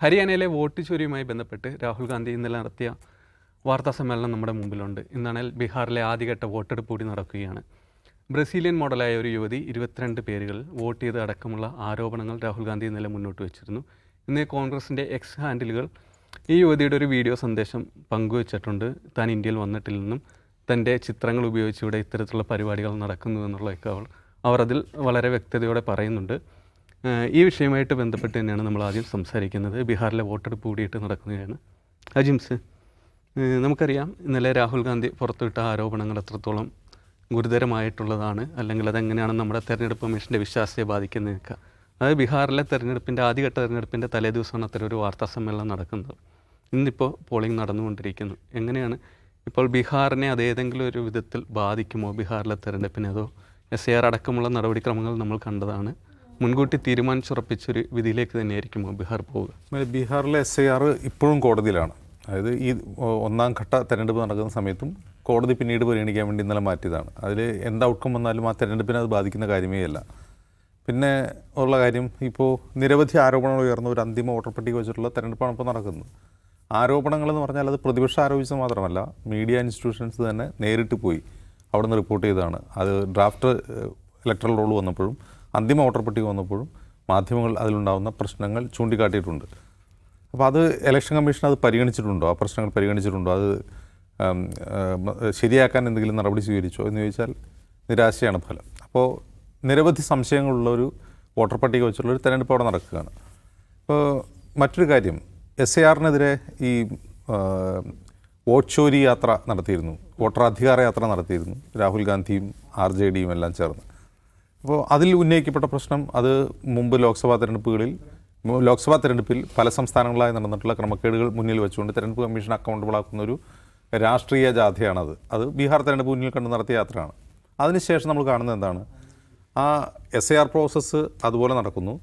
ഹരിയാനയിലെ വോട്ട് ചോരിയുമായി ബന്ധപ്പെട്ട് രാഹുൽ ഗാന്ധി ഇന്നലെ നടത്തിയ വാർത്താ സമ്മേളനം നമ്മുടെ മുമ്പിലുണ്ട്. ഇന്നാണെങ്കിൽ ബീഹാറിലെ ആദ്യഘട്ട വോട്ടെടുപ്പ് കൂടി നടക്കുകയാണ്. ബ്രസീലിയൻ മോഡലായ ഒരു യുവതി 22 പേരുകൾ വോട്ട് ചെയ്ത് അടക്കമുള്ള ആരോപണങ്ങൾ രാഹുൽ ഗാന്ധി ഇന്നലെ മുന്നോട്ട് വെച്ചിരുന്നു. ഇന്ന് കോൺഗ്രസിൻ്റെ എക്സ് ഹാൻഡിലുകൾ ഈ യുവതിയുടെ ഒരു വീഡിയോ സന്ദേശം പങ്കുവച്ചിട്ടുണ്ട്. താൻ ഇന്ത്യയിൽ വന്നിട്ടില്ലെന്നും തൻ്റെ ചിത്രങ്ങൾ ഉപയോഗിച്ച് ഇവിടെ ഇത്തരത്തിലുള്ള പരിപാടികൾ നടക്കുന്നു എന്നുള്ളതൊക്കെ അവർ അതിൽ വളരെ വ്യക്തതയോടെ പറയുന്നുണ്ട്. ഈ വിഷയവുമായിട്ട് ബന്ധപ്പെട്ട് തന്നെയാണ് നമ്മൾ ആദ്യം സംസാരിക്കുന്നത്. ബീഹാറിലെ വോട്ടെടുപ്പ് കൂടിയിട്ട് നടക്കുകയാണ്. അജിംസ്, നമുക്കറിയാം ഇന്നലെ രാഹുൽ ഗാന്ധി പുറത്തുവിട്ട ആരോപണങ്ങൾ എത്രത്തോളം ഗുരുതരമായിട്ടുള്ളതാണ്, അല്ലെങ്കിൽ അതെങ്ങനെയാണ് നമ്മുടെ തെരഞ്ഞെടുപ്പ് കമ്മീഷൻ്റെ വിശ്വാസ്യതയെ ബാധിക്കുന്നതൊക്കെ. അതായത് ബീഹാറിലെ തെരഞ്ഞെടുപ്പിൻ്റെ തെരഞ്ഞെടുപ്പിൻ്റെ തലേ ദിവസമാണ് അത്തരം ഒരു വാർത്താ സമ്മേളനം നടക്കുന്നത്. ഇന്നിപ്പോൾ പോളിംഗ് നടന്നുകൊണ്ടിരിക്കുന്നു. എങ്ങനെയാണ് ഇപ്പോൾ ബീഹാറിനെ അത് ഏതെങ്കിലും ഒരു വിധത്തിൽ ബാധിക്കുമോ? ബീഹാറിലെ തെരഞ്ഞെടുപ്പിനെ അതോ SIR അടക്കമുള്ള നടപടിക്രമങ്ങൾ നമ്മൾ കണ്ടതാണ്. മുൻകൂട്ടി തീരുമാനിച്ചുറപ്പിച്ചൊരു വിധിയിലേക്ക് തന്നെയായിരിക്കുമോ ബീഹാർ പോവുക? ബീഹാറിലെ SIR ഇപ്പോഴും കോടതിയിലാണ്. അതായത് ഈ ഒന്നാം ഘട്ട തെരഞ്ഞെടുപ്പ് നടക്കുന്ന സമയത്തും കോടതി പിന്നീട് പരിഗണിക്കാൻ വേണ്ടി ഇന്നലെ മാറ്റിയതാണ്. അതിൽ എന്ത് ഔട്ട്കം വന്നാലും ആ തെരഞ്ഞെടുപ്പിനെ അത് ബാധിക്കുന്ന കാര്യമേ അല്ല. പിന്നെ ഉള്ള കാര്യം, ഇപ്പോൾ നിരവധി ആരോപണങ്ങൾ ഉയർന്ന ഒരു അന്തിമ വോട്ടർ പട്ടിക വെച്ചിട്ടുള്ള തെരഞ്ഞെടുപ്പാണ് ഇപ്പോൾ നടക്കുന്നത്. ആരോപണങ്ങളെന്ന് പറഞ്ഞാൽ അത് പ്രതിപക്ഷം ആരോപിച്ചത് മാത്രമല്ല, മീഡിയ ഇൻസ്റ്റിറ്റ്യൂഷൻസ് തന്നെ നേരിട്ട് പോയി അവിടെ നിന്ന് റിപ്പോർട്ട് ചെയ്തതാണ്. അത് ഡ്രാഫ്റ്റ് ഇലക്ട്രൽ റോൾ വന്നപ്പോഴും അന്തിമ വോട്ടർ പട്ടിക വന്നപ്പോഴും മാധ്യമങ്ങൾ അതിലുണ്ടാകുന്ന പ്രശ്നങ്ങൾ ചൂണ്ടിക്കാട്ടിയിട്ടുണ്ട്. അപ്പോൾ അത് ഇലക്ഷൻ കമ്മീഷൻ അത് പരിഗണിച്ചിട്ടുണ്ടോ, ആ പ്രശ്നങ്ങൾ പരിഗണിച്ചിട്ടുണ്ടോ, അത് ശരിയാക്കാൻ എന്തെങ്കിലും നടപടി സ്വീകരിച്ചോ എന്ന് ചോദിച്ചാൽ നിരാശയാണ് ഫലം. അപ്പോൾ നിരവധി സംശയങ്ങളുള്ള ഒരു വോട്ടർ പട്ടിക വെച്ചുള്ളൊരു തെരഞ്ഞെടുപ്പ് അവിടെ നടക്കുകയാണ്. ഇപ്പോൾ മറ്റൊരു കാര്യം, SIRനെതിരെ ഈ വോട്ട് ചോരി യാത്ര നടത്തിയിരുന്നു, വോട്ടറാധികാര യാത്ര നടത്തിയിരുന്നു രാഹുൽ ഗാന്ധിയും RJDയും എല്ലാം ചേർന്ന്. അപ്പോൾ അതിൽ ഉന്നയിക്കപ്പെട്ട പ്രശ്നം, അത് മുമ്പ് ലോക്സഭാ തെരഞ്ഞെടുപ്പിൽ പല സംസ്ഥാനങ്ങളായി നടന്നിട്ടുള്ള ക്രമക്കേടുകൾ മുന്നിൽ വെച്ചുകൊണ്ട് തെരഞ്ഞെടുപ്പ് കമ്മീഷൻ അക്കൗണ്ടബിൾ ആക്കുന്ന ഒരു രാഷ്ട്രീയ ജാഥയാണത്. അത് ബീഹാർ തെരഞ്ഞെടുപ്പ് മുന്നിൽ കണ്ട് നടത്തിയ യാത്രയാണ്. അതിനുശേഷം നമ്മൾ കാണുന്നത് എന്താണ്, ആ SIR പ്രോസസ്സ് അതുപോലെ നടക്കുന്നു.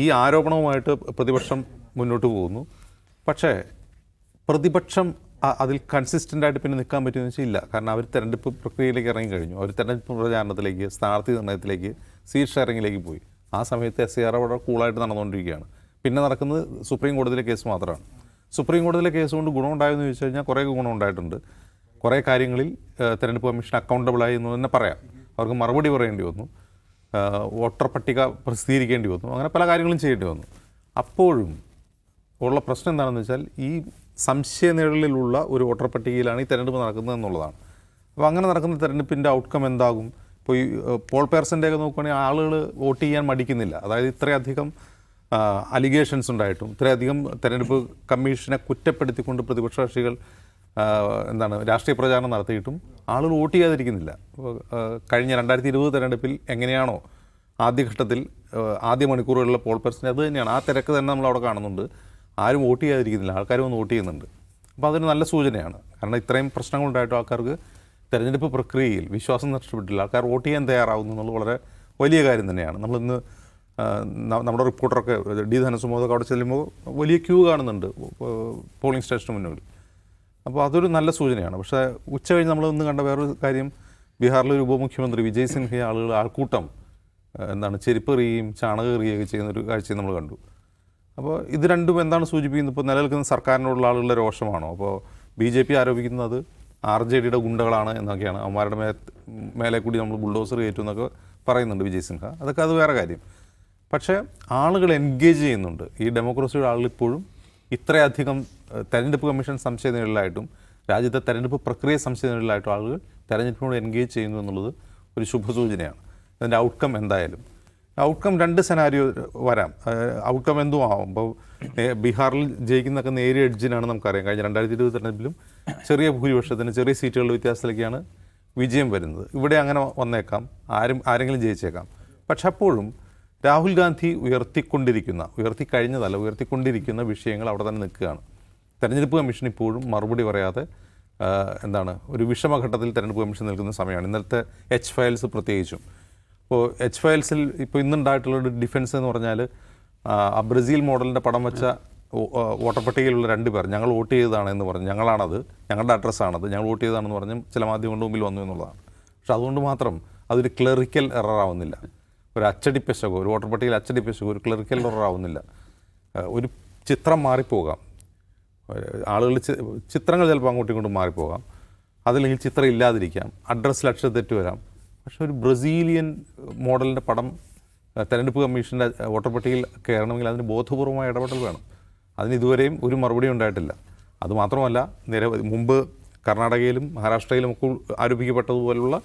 ഈ ആരോപണവുമായിട്ട് പ്രതിപക്ഷം മുന്നോട്ട് പോകുന്നു. പക്ഷേ പ്രതിപക്ഷം അതിൽ കൺസിസ്റ്റൻ്റായിട്ട് പിന്നെ നിൽക്കാൻ പറ്റുമെന്ന് വെച്ചാൽ ഇല്ല. കാരണം അവർ തെരഞ്ഞെടുപ്പ് പ്രക്രിയയിലേക്ക് ഇറങ്ങിക്കഴിഞ്ഞു. അവർ തെരഞ്ഞെടുപ്പ് പ്രചാരണത്തിലേക്ക്, സ്ഥാനാർത്ഥി നിർണ്ണയത്തിലേക്ക്, സീറ്റ് ഷെയറിങ്ങിലേക്ക് പോയി. ആ സമയത്ത് SIR അവിടെ കൂളായിട്ട് നടന്നുകൊണ്ടിരിക്കുകയാണ്. പിന്നെ നടക്കുന്നത് സുപ്രീം കോടതിയിലെ കേസ് മാത്രമാണ്. സുപ്രീം കോടതിയിലെ കേസ് കൊണ്ട് ഗുണമുണ്ടായെന്ന് ചോദിച്ചു കഴിഞ്ഞാൽ കുറേ ഗുണമുണ്ടായിട്ടുണ്ട്. കുറേ കാര്യങ്ങളിൽ തെരഞ്ഞെടുപ്പ് കമ്മീഷൻ അക്കൗണ്ടബിളായി എന്ന് തന്നെ പറയാം. അവർക്ക് മറുപടി പറയേണ്ടി വന്നു, വോട്ടർ പട്ടിക പ്രസിദ്ധീകരിക്കേണ്ടി വന്നു, അങ്ങനെ പല കാര്യങ്ങളും ചെയ്യേണ്ടി വന്നു. അപ്പോഴും ഉള്ള പ്രശ്നം എന്താണെന്ന് വെച്ചാൽ, ഈ സംശയനിഴലിലുള്ള ഒരു വോട്ടർ പട്ടികയിലാണ് ഈ തെരഞ്ഞെടുപ്പ് നടക്കുന്നത് എന്നുള്ളതാണ്. അപ്പോൾ അങ്ങനെ നടക്കുന്ന തെരഞ്ഞെടുപ്പിൻ്റെ ഔട്ട്കം എന്താകും? ഇപ്പോൾ ഈ പോൾ പേഴ്സൻ്റെയൊക്കെ നോക്കുകയാണെങ്കിൽ ആളുകൾ വോട്ട് ചെയ്യാൻ മടിക്കുന്നില്ല. അതായത് ഇത്രയധികം അലിഗേഷൻസ് ഉണ്ടായിട്ടും, ഇത്രയധികം തെരഞ്ഞെടുപ്പ് കമ്മീഷനെ കുറ്റപ്പെടുത്തിക്കൊണ്ട് പ്രതിപക്ഷ കക്ഷികൾ രാഷ്ട്രീയ പ്രചാരണം നടത്തിയിട്ടും ആളുകൾ വോട്ട് ചെയ്യാതിരിക്കുന്നില്ല. കഴിഞ്ഞ 2020 തെരഞ്ഞെടുപ്പിൽ എങ്ങനെയാണോ ആദ്യഘട്ടത്തിൽ ആദ്യ മണിക്കൂറുകളിലെ പോൾ പേഴ്സൻ്റ്, അത് തന്നെയാണ്, ആ തിരക്ക് തന്നെ നമ്മൾ അവിടെ കാണുന്നുണ്ട്. ആരും വോട്ട് ചെയ്യാതിരിക്കുന്നില്ല, ആൾക്കാരും വന്ന് വോട്ട് ചെയ്യുന്നുണ്ട്. അപ്പോൾ അതൊരു നല്ല സൂചനയാണ്. കാരണം ഇത്രയും പ്രശ്നങ്ങളുണ്ടായിട്ടും ആൾക്കാർക്ക് തെരഞ്ഞെടുപ്പ് പ്രക്രിയയിൽ വിശ്വാസം നഷ്ടപ്പെട്ടില്ല, ആൾക്കാർ വോട്ട് ചെയ്യാൻ തയ്യാറാവുന്നു എന്നുള്ളത് വളരെ വലിയ കാര്യം തന്നെയാണ്. നമ്മളിന്ന് നമ്മുടെ റിപ്പോർട്ടറൊക്കെ ധനസുമോദൊക്കെ അവിടെ ചെല്ലുമ്പോൾ വലിയ ക്യൂ കാണുന്നുണ്ട് പോളിംഗ് സ്റ്റേഷന് മുന്നിൽ. അപ്പോൾ അതൊരു നല്ല സൂചനയാണ്. പക്ഷേ ഉച്ച കഴിഞ്ഞ് നമ്മളിന്ന് കണ്ട വേറൊരു കാര്യം, ബീഹാറിലൊരു ഉപമുഖ്യമന്ത്രി വിജയ് സിൻഹയെ ആൾക്കൂട്ടം ചെരുപ്പെറിയുകയും ചാണകെറിയുകയൊക്കെ ചെയ്യുന്നൊരു കാഴ്ചയും നമ്മൾ കണ്ടു. അപ്പോൾ ഇത് രണ്ടും എന്താണ് സൂചിപ്പിക്കുന്നത്? ഇപ്പോൾ നിലനിൽക്കുന്ന സർക്കാരിനോടുള്ള ആളുകളുടെ രോഷമാണോ? അപ്പോൾ BJP ആരോപിക്കുന്നത് RJDയുടെ ഗുണ്ടകളാണ് എന്നൊക്കെയാണ്. അവന്മാരുടെ മേലെ കൂടി നമ്മൾ ബുൾഡോസർ കയറ്റും എന്നൊക്കെ പറയുന്നുണ്ട് വിജയ് സിൻഹ. അതൊക്കെ അത് വേറെ കാര്യം. പക്ഷേ ആളുകൾ എൻഗേജ് ചെയ്യുന്നുണ്ട്. ഈ ഡെമോക്രസിയുടെ ആളുകൾ ഇപ്പോഴും ഇത്രയധികം തെരഞ്ഞെടുപ്പ് കമ്മീഷൻ സംശയനിഴലിലായിട്ടും രാജ്യത്തെ തെരഞ്ഞെടുപ്പ് പ്രക്രിയ സംശയനിഴലിലായിട്ടും ആളുകൾ തെരഞ്ഞെടുപ്പിനോട് എൻഗേജ് ചെയ്യുന്നു എന്നുള്ളത് ഒരു ശുഭസൂചനയാണ്. അതിൻ്റെ ഔട്ട്കം എന്തായാലും, ഔട്ട്കം 2 സെനാരിയോ വരാം. ഔട്ട്കം എന്തും ആവും. അപ്പോൾ ബീഹാറിൽ ജയിക്കുന്നതൊക്കെ നേരിയ എഡ്ജിനാണ് നമുക്കറിയാം. കഴിഞ്ഞ 2020 തെരഞ്ഞെടുപ്പിലും ചെറിയ ഭൂരിപക്ഷത്തിന്, ചെറിയ സീറ്റുകളുടെ വ്യത്യാസത്തിലേക്കാണ് വിജയം വരുന്നത്. ഇവിടെ അങ്ങനെ വന്നേക്കാം, ആരെങ്കിലും ജയിച്ചേക്കാം. പക്ഷെ അപ്പോഴും രാഹുൽ ഗാന്ധി ഉയർത്തിക്കൊണ്ടിരിക്കുന്ന വിഷയങ്ങൾ അവിടെ തന്നെ നിൽക്കുകയാണ്. തെരഞ്ഞെടുപ്പ് കമ്മീഷൻ ഇപ്പോഴും മറുപടി പറയാതെ ഒരു വിഷമഘട്ടത്തിൽ തെരഞ്ഞെടുപ്പ് കമ്മീഷൻ നിൽക്കുന്ന സമയമാണ്. ഇന്നലത്തെ H ഫയൽസ് പ്രത്യേകിച്ചും. ഇപ്പോൾ H ഫയൽസിൽ ഇപ്പോൾ ഇന്നുണ്ടായിട്ടുള്ളൊരു ഡിഫൻസ് എന്ന് പറഞ്ഞാൽ, ആ ബ്രസീൽ മോഡലിൻ്റെ പടം വെച്ച വോട്ടർ പട്ടികയിലുള്ള 2 പേർ ഞങ്ങൾ വോട്ട് ചെയ്തതാണ് എന്ന് പറഞ്ഞ്, ഞങ്ങളാണത്, ഞങ്ങളുടെ അഡ്രസ്സാണത്, ഞങ്ങൾ വോട്ട് ചെയ്തതാണെന്ന് പറഞ്ഞ് ചില മാധ്യമങ്ങളുടെ മുമ്പിൽ വന്നു എന്നുള്ളതാണ്. പക്ഷെ അതുകൊണ്ട് മാത്രം അതൊരു ക്ലറിക്കൽ എറർ ആവുന്നില്ല. ഒരു അച്ചടി പിശകോ, ഒരു വോട്ടർ പട്ടികയിൽ അച്ചടി പിശകോ ഒരു ക്ലറിക്കൽ എറർ ആവുന്നില്ല. ഒരു ചിത്രം മാറിപ്പോകാം, ആളുകൾ ചിത്രങ്ങൾ ചിലപ്പോൾ അങ്ങോട്ടും ഇങ്ങോട്ടും മാറിപ്പോകാം, അതല്ലെങ്കിൽ ചിത്രം ഇല്ലാതിരിക്കാം, അഡ്രസ്സിൽ അക്ഷരത്തെറ്റ് വരാം. പക്ഷേ ഒരു ബ്രസീലിയൻ മോഡലിൻ്റെ പടം തെരഞ്ഞെടുപ്പ് കമ്മീഷൻ്റെ വോട്ടർ പട്ടികയിൽ കയറണമെങ്കിൽ അതിന് ബോധപൂർവമായ ഇടപെടൽ വേണം. അതിന് ഇതുവരെയും ഒരു മറുപടി ഉണ്ടായിട്ടില്ല. അതുമാത്രമല്ല, നിരവധി മുമ്പ് കർണാടകയിലും മഹാരാഷ്ട്രയിലും ഒക്കെ ആരോപിക്കപ്പെട്ടതുപോലുള്ള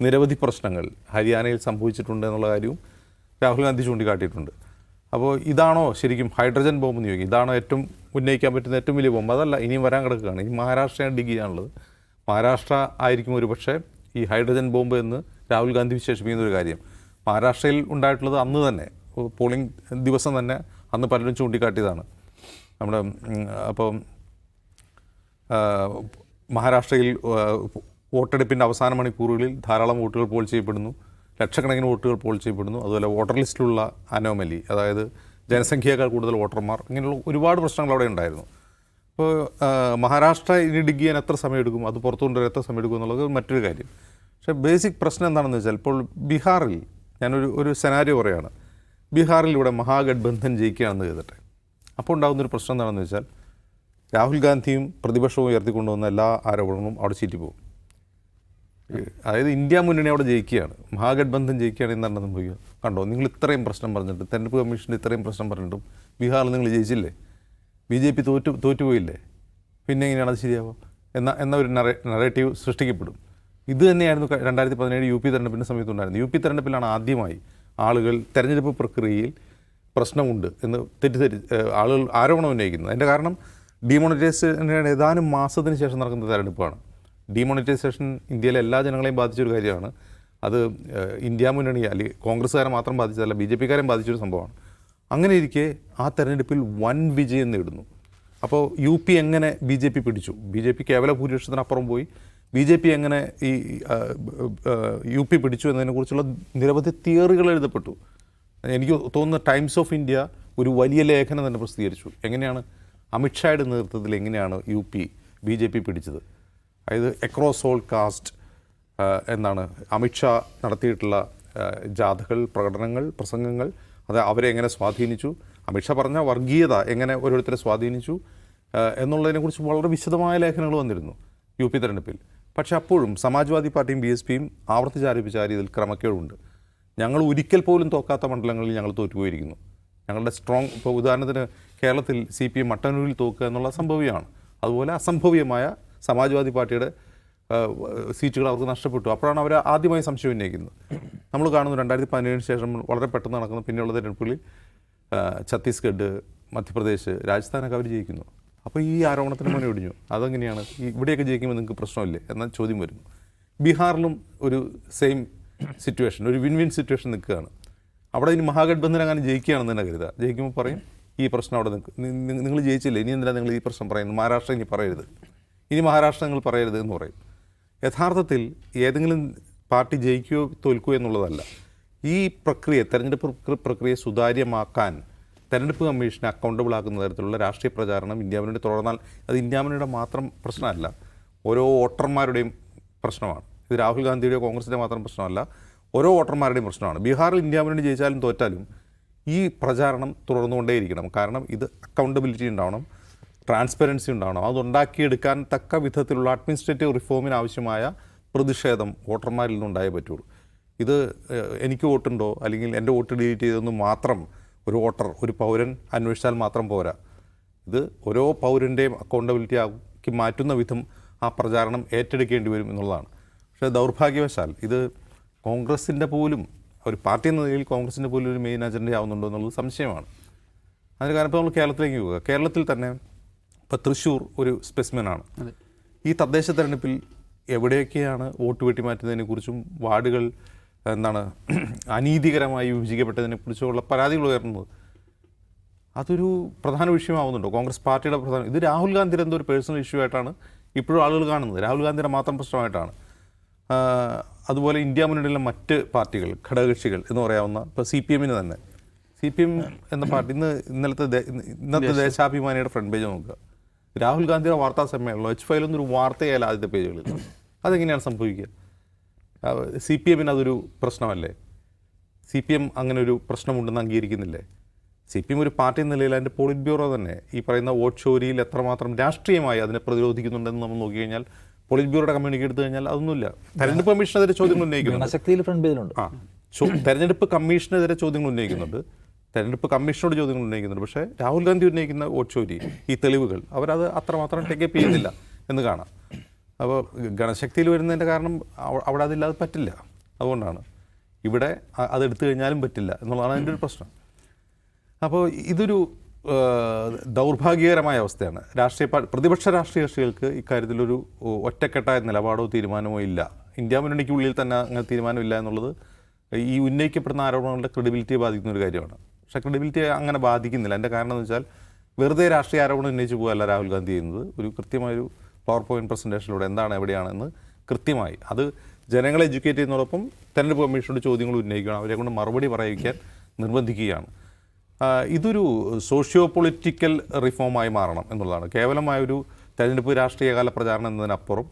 നിരവധി പ്രശ്നങ്ങൾ ഹരിയാനയിൽ സംഭവിച്ചിട്ടുണ്ട് എന്നുള്ള കാര്യവും രാഹുൽ ഗാന്ധി ചൂണ്ടിക്കാട്ടിയിട്ടുണ്ട്. അപ്പോൾ ഇതാണോ ശരിക്കും ഹൈഡ്രജൻ ബോംബ് എന്ന് ചോദിക്കും? ഇതാണോ ഏറ്റവും ഉന്നയിക്കാൻ പറ്റുന്ന ഏറ്റവും വലിയ ബോംബ്? അതല്ല, ഇനിയും വരാൻ കിടക്കുകയാണ്. ഇനി മഹാരാഷ്ട്രയാണ് ഡിഗ് ചെയ്യാനുള്ളത്. മഹാരാഷ്ട്ര ആയിരിക്കും ഒരു പക്ഷേ ഈ ഹൈഡ്രജൻ ബോംബ് എന്ന് രാഹുൽ ഗാന്ധി വിശേഷിപ്പിക്കുന്ന ഒരു കാര്യം. മഹാരാഷ്ട്രയിൽ ഉണ്ടായിട്ടുള്ളത് അന്ന് തന്നെ, പോളിംഗ് ദിവസം തന്നെ അന്ന് പലരും ചൂണ്ടിക്കാട്ടിയതാണ്. നമ്മുടെ അപ്പോൾ മഹാരാഷ്ട്രയിൽ വോട്ടെടുപ്പിൻ്റെ അവസാന മണിക്കൂറുകളിൽ ധാരാളം വോട്ടുകൾ പോൾ ചെയ്യപ്പെടുന്നു, ലക്ഷക്കണക്കിന് വോട്ടുകൾ പോൾ ചെയ്യപ്പെടുന്നു. അതുപോലെ വോട്ടർ ലിസ്റ്റിലുള്ള അനോമലി, അതായത് ജനസംഖ്യയേക്കാൾ കൂടുതൽ വോട്ടർമാർ, ഇങ്ങനെയുള്ള ഒരുപാട് പ്രശ്നങ്ങൾ അവിടെ ഉണ്ടായിരുന്നു. ഇപ്പോൾ മഹാരാഷ്ട്ര ഇനി ഡിഗ് ചെയ്യാൻ എത്ര സമയമെടുക്കും, അത് പുറത്തു കൊണ്ടുവരാൻ എത്ര സമയമെടുക്കും എന്നുള്ളത് മറ്റൊരു കാര്യം. പക്ഷേ ബേസിക് പ്രശ്നം എന്താണെന്ന് വെച്ചാൽ, ഇപ്പോൾ ബീഹാറിൽ ഞാനൊരു സെനാരിയോ പറയുകയാണ്. ബീഹാറിൽ ഇവിടെ മഹാഗഡ്ബന്ധൻ ജയിക്കുകയാണെന്ന് കരുതട്ടെ. അപ്പോൾ ഉണ്ടാകുന്നൊരു പ്രശ്നം എന്താണെന്ന് വെച്ചാൽ, രാഹുൽ ഗാന്ധിയും പ്രതിപക്ഷവും ഉയർത്തിക്കൊണ്ടുവന്ന എല്ലാ ആരോപണങ്ങളും അവിടെ ചീറ്റിപ്പോകും. അതായത് ഇന്ത്യ മുന്നണി അവിടെ ജയിക്കുകയാണ്, മഹാഗഡ്ബന്ധൻ ജയിക്കുകയാണ്. എന്താണ് സംഭവിക്കുക? കണ്ടോ, നിങ്ങൾ ഇത്രയും പ്രശ്നം പറഞ്ഞിട്ട്, തെരഞ്ഞെടുപ്പ് കമ്മീഷൻ്റെ ഇത്രയും പ്രശ്നം പറഞ്ഞിട്ടും ബീഹാറിൽ നിങ്ങൾ ജയിച്ചില്ലേ, BJP തോറ്റുപോയില്ലേ, പിന്നെ എങ്ങനെയാണ് അത് ശരിയാവുക എന്ന ഒരു നറേറ്റീവ് സൃഷ്ടിക്കപ്പെടും. ഇത് തന്നെയായിരുന്നു 2017 UP തെരഞ്ഞെടുപ്പിൻ്റെ സമയത്തുണ്ടായിരുന്നു. UP തെരഞ്ഞെടുപ്പിലാണ് ആദ്യമായി ആളുകൾ തെരഞ്ഞെടുപ്പ് പ്രക്രിയയിൽ പ്രശ്നമുണ്ട് എന്ന് ആളുകൾ ആരോപണം ഉന്നയിക്കുന്നത്. അതിൻ്റെ കാരണം ഡീമോണിറ്റൈസേഷൻ്റെ ഏതാനും മാസത്തിന് ശേഷം നടക്കുന്ന തെരഞ്ഞെടുപ്പാണ്. ഡീമോണിറ്റൈസേഷൻ ഇന്ത്യയിലെ എല്ലാ ജനങ്ങളെയും ബാധിച്ചൊരു കാര്യമാണ്. അത് ഇന്ത്യ മുന്നണി അല്ലെങ്കിൽ കോൺഗ്രസ്സുകാരെ മാത്രം ബാധിച്ചതല്ല, BJPക്കാരെയും ബാധിച്ചൊരു സംഭവമാണ്. അങ്ങനെ ഇരിക്കെ ആ തെരഞ്ഞെടുപ്പിൽ വൻ വിജയം നേടുന്നു. അപ്പോൾ UP എങ്ങനെ BJP പിടിച്ചു? BJP കേവല ഭൂരിപക്ഷത്തിനപ്പുറം പോയി. BJP എങ്ങനെ ഈ UP പിടിച്ചു എന്നതിനെക്കുറിച്ചുള്ള നിരവധി തിയറികൾ എഴുതപ്പെട്ടു. എനിക്ക് തോന്നുന്നു ടൈംസ് ഓഫ് ഇന്ത്യ ഒരു വലിയ ലേഖനം തന്നെ പ്രസിദ്ധീകരിച്ചു. എങ്ങനെയാണ് അമിത്ഷായുടെ നേതൃത്വത്തിൽ എങ്ങനെയാണ് UP BJP പിടിച്ചത്. അതായത് അക്രോസ് ഓൾ കാസ്റ്റ് എന്നാണ് അമിത്ഷാ നടത്തിയിട്ടുള്ള ജാഥകൾ, പ്രകടനങ്ങൾ, പ്രസംഗങ്ങൾ, അത് അവരെ എങ്ങനെ സ്വാധീനിച്ചു, അമിത്ഷാ പറഞ്ഞ വർഗീയത എങ്ങനെ ഓരോരുത്തരെ സ്വാധീനിച്ചു എന്നുള്ളതിനെക്കുറിച്ച് വളരെ വിശദമായ ലേഖനങ്ങൾ വന്നിരുന്നു UP തെരഞ്ഞെടുപ്പിൽ. പക്ഷേ അപ്പോഴും സമാജ്വാദി പാർട്ടിയും BSPയും ആവർത്തിച്ചാരോപിച്ച രീതിയിൽ ക്രമക്കേടുണ്ട്. ഞങ്ങൾ ഒരിക്കൽ പോലും തോക്കാത്ത മണ്ഡലങ്ങളിൽ ഞങ്ങൾ തോറ്റുപോയിരിക്കുന്നു. ഞങ്ങളുടെ സ്ട്രോങ്, ഇപ്പോൾ ഉദാഹരണത്തിന് കേരളത്തിൽ CPM മട്ടന്നൂരിൽ തോക്കുക എന്നുള്ള സംഭവ്യമാണ്. അതുപോലെ അസംഭവ്യമായ സമാജ്വാദി പാർട്ടിയുടെ സീറ്റുകൾ അവർക്ക് നഷ്ടപ്പെട്ടു. അപ്പോഴാണ് അവർ ആദ്യമായി സംശയം ഉന്നയിക്കുന്നത്. നമ്മൾ കാണുന്നു 2017 ശേഷം വളരെ പെട്ടെന്ന് നടക്കുന്ന പിന്നെയുള്ള തെരഞ്ഞെടുപ്പുകളിൽ ഛത്തീസ്ഗഡ്, മധ്യപ്രദേശ്, രാജസ്ഥാനൊക്കെ അവർ ജയിക്കുന്നു. അപ്പോൾ ഈ ആരോപണത്തിന് മുന്നേ ഒടിഞ്ഞു. അതെങ്ങനെയാണ് ഇവിടെയൊക്കെ ജയിക്കുമ്പോൾ നിങ്ങൾക്ക് പ്രശ്നമില്ലേ എന്ന ചോദ്യം വരുന്നു. ബീഹാറിലും ഒരു സെയിം സിറ്റുവേഷൻ, ഒരു വിൻ വിൻ സിറ്റുവേഷൻ നിൽക്കുകയാണ്. അവിടെ ഇനി മഹാഗഡ്ബന്ധൻ അങ്ങനെ ജയിക്കുകയാണെന്ന് തന്നെ കരുതുക. ജയിക്കുമ്പോൾ പറയും ഈ പ്രശ്നം അവിടെ നിങ്ങൾ ജയിച്ചില്ലേ, ഇനി എന്തിനാണ് നിങ്ങൾ ഈ പ്രശ്നം പറയുന്നത്, മഹാരാഷ്ട്ര ഇനി പറയരുത്, ഇനി മഹാരാഷ്ട്ര നിങ്ങൾ പറയരുത് എന്ന് പറയും. യഥാർത്ഥത്തിൽ ഏതെങ്കിലും പാർട്ടി ജയിക്കുകയോ തോൽക്കുകയോ എന്നുള്ളതല്ല. ഈ പ്രക്രിയ, തെരഞ്ഞെടുപ്പ് പ്രക്രിയ സുതാര്യമാക്കാൻ തെരഞ്ഞെടുപ്പ് കമ്മീഷനെ അക്കൗണ്ടബിൾ ആക്കുന്ന തരത്തിലുള്ള രാഷ്ട്രീയ പ്രചാരണം ഇന്ത്യ മുന്നണി തുടർന്നാൽ അത് ഇന്ത്യ മുന്നണിയുടെ മാത്രം പ്രശ്നമല്ല, ഓരോ വോട്ടർമാരുടെയും പ്രശ്നമാണ്. ഇത് രാഹുൽ ഗാന്ധിയുടെയോ കോൺഗ്രസിൻ്റെ മാത്രം പ്രശ്നമല്ല, ഓരോ വോട്ടർമാരുടെയും പ്രശ്നമാണ്. ബീഹാറിൽ ഇന്ത്യ മുന്നണി ജയിച്ചാലും തോറ്റാലും ഈ പ്രചാരണം തുടർന്നുകൊണ്ടേയിരിക്കണം. കാരണം ഇത് അക്കൗണ്ടബിലിറ്റി ഉണ്ടാവണം, ട്രാൻസ്പെറൻസി ഉണ്ടാവണം. അതുണ്ടാക്കിയെടുക്കാൻ തക്ക വിധത്തിലുള്ള അഡ്മിനിസ്ട്രേറ്റീവ് റിഫോമിന് ആവശ്യമായ പ്രതിഷേധം വോട്ടർമാരിൽ നിന്നുണ്ടായേ പറ്റുള്ളൂ. ഇത് എനിക്ക് വോട്ടുണ്ടോ അല്ലെങ്കിൽ എൻ്റെ വോട്ട് ഡിലീറ്റ് ചെയ്തെന്ന് മാത്രം ഒരു വോട്ടർ, ഒരു പൗരൻ അന്വേഷിച്ചാൽ മാത്രം പോരാ. ഇത് ഓരോ പൗരൻ്റെയും അക്കൗണ്ടബിലിറ്റി ആക്കി മാറ്റുന്ന വിധം ആ പ്രചാരണം ഏറ്റെടുക്കേണ്ടി വരും എന്നുള്ളതാണ്. പക്ഷേ ദൗർഭാഗ്യവശാൽ ഇത് കോൺഗ്രസിൻ്റെ പോലും, ഒരു പാർട്ടി എന്ന നിലയിൽ കോൺഗ്രസിൻ്റെ പോലും ഒരു മെയിൻ അജണ്ട ആവുന്നുണ്ടോ എന്നുള്ളത് സംശയമാണ്. അതിന് കാരണം ഇപ്പോൾ നമ്മൾ കേരളത്തിലേക്ക് പോകുക. കേരളത്തിൽ തന്നെ ഇപ്പോൾ തൃശ്ശൂർ ഒരു സ്പെസിമെനാണ്. ഈ തദ്ദേശ തെരഞ്ഞെടുപ്പിൽ എവിടെയൊക്കെയാണ് വോട്ട് വെട്ടിമാറ്റുന്നതിനെക്കുറിച്ചും വാർഡുകൾ അനീതികരമായി വിഭജിക്കപ്പെട്ടതിനെക്കുറിച്ചുള്ള പരാതികൾ ഉയർന്നത് അതൊരു പ്രധാന വിഷയമാവുന്നുണ്ടോ കോൺഗ്രസ് പാർട്ടിയുടെ പ്രധാന? ഇത് രാഹുൽ ഗാന്ധിയുടെ എന്തോ ഒരു പേഴ്സണൽ ഇഷ്യൂ ആയിട്ടാണ് ഇപ്പോഴും ആളുകൾ കാണുന്നത്, രാഹുൽ ഗാന്ധിയുടെ മാത്രം പ്രശ്നമായിട്ടാണ്. അതുപോലെ ഇന്ത്യ മുന്നണിയിലെ മറ്റ് പാർട്ടികൾ, ഘടകകക്ഷികൾ എന്ന് പറയാവുന്ന ഇപ്പോൾ CPMന് തന്നെ, CPM എന്ന പാർട്ടി ഇന്നത്തെ ദേശാഭിമാനിയുടെ ഫ്രണ്ട് പേജ് നോക്കുക, രാഹുൽ ഗാന്ധിയുടെ വാർത്താ സമ്മേളനം H5 എന്നൊരു വാർത്തയായാലും ആദ്യത്തെ പേജുകളിൽ. അതെങ്ങനെയാണ് സംഭവിക്കുക? CPMന് അതൊരു പ്രശ്നമല്ലേ? CPM അങ്ങനെ ഒരു പ്രശ്നമുണ്ടെന്ന് അംഗീകരിക്കുന്നില്ലേ? CPM ഒരു പാർട്ടി എന്ന നിലയിൽ അതിൻ്റെ പോളിറ്റ് ബ്യൂറോ തന്നെ ഈ പറയുന്ന വോട്ട് ചോരിയിൽ എത്രമാത്രം രാഷ്ട്രീയമായി അതിനെ പ്രതിരോധിക്കുന്നുണ്ടെന്ന് നമ്മൾ നോക്കിക്കഴിഞ്ഞാൽ പോളിറ്റ് ബ്യൂറോയുടെ കമ്മ്യൂണിറ്റി എടുത്തു കഴിഞ്ഞാൽ അതൊന്നുമില്ല. തെരഞ്ഞെടുപ്പ് കമ്മീഷനെതിരെ ചോദ്യങ്ങൾ ഉന്നയിക്കുന്നുണ്ട്. തെരഞ്ഞെടുപ്പ് കമ്മീഷനെതിരെ ചോദ്യങ്ങൾ ഉന്നയിക്കുന്നുണ്ട്, തെരഞ്ഞെടുപ്പ് കമ്മീഷനോട് ചോദ്യങ്ങൾ ഉന്നയിക്കുന്നുണ്ട്. പക്ഷേ രാഹുൽ ഗാന്ധി ഉന്നയിക്കുന്ന വോട്ട് ചോരി, ഈ തെളിവുകൾ അവരത് അത്രമാത്രം ടേക്കപ്പ് ചെയ്യുന്നില്ല എന്ന് കാണാം. അപ്പോൾ ഗണശക്തിയിൽ വരുന്നതിൻ്റെ കാരണം അവിടെ അതില്ലാതെ പറ്റില്ല. അതുകൊണ്ടാണ് ഇവിടെ അതെടുത്തു കഴിഞ്ഞാലും പറ്റില്ല എന്നുള്ളതാണ് അതിൻ്റെ ഒരു പ്രശ്നം. അപ്പോൾ ഇതൊരു ദൗർഭാഗ്യകരമായ അവസ്ഥയാണ്. പ്രതിപക്ഷ രാഷ്ട്രീയ കക്ഷികൾക്ക് ഇക്കാര്യത്തിലൊരു ഒറ്റക്കെട്ടായ നിലപാടോ തീരുമാനമോ ഇല്ല. ഇന്ത്യ മുന്നണിക്കുള്ളിൽ തന്നെ അങ്ങനെ തീരുമാനമില്ല എന്നുള്ളത് ഈ ഉന്നയിക്കപ്പെടുന്ന ആരോപണങ്ങളുടെ ക്രെഡിബിലിറ്റിയെ ബാധിക്കുന്ന ഒരു കാര്യമാണ്. പക്ഷേ ക്രെഡിബിലിറ്റിയെ അങ്ങനെ ബാധിക്കുന്നില്ല. എൻ്റെ കാരണം എന്ന് വെച്ചാൽ വെറുതെ രാഷ്ട്രീയ ആരോപണം ഉന്നയിച്ച് പോകല്ല രാഹുൽ ഗാന്ധി ചെയ്യുന്നത്. ഒരു കൃത്യമായൊരു പവർ പോയിൻറ്റ് പ്രസൻറ്റേഷനിലൂടെ എന്താണ് എവിടെയാണെന്ന് കൃത്യമായി അത് ജനങ്ങളെ എഡ്യൂക്കേറ്റ് ചെയ്യുന്നതോടൊപ്പം തെരഞ്ഞെടുപ്പ് കമ്മീഷനോട് ചോദ്യങ്ങൾ ഉന്നയിക്കുകയാണ്, അവരെ കൊണ്ട് മറുപടി പറയിക്കാൻ നിർബന്ധിക്കുകയാണ്. ഇതൊരു സോഷ്യോ പൊളിറ്റിക്കൽ റിഫോമായി മാറണം എന്നുള്ളതാണ്. കേവലമായൊരു തെരഞ്ഞെടുപ്പ് രാഷ്ട്രീയകാല പ്രചാരണം എന്നതിനപ്പുറം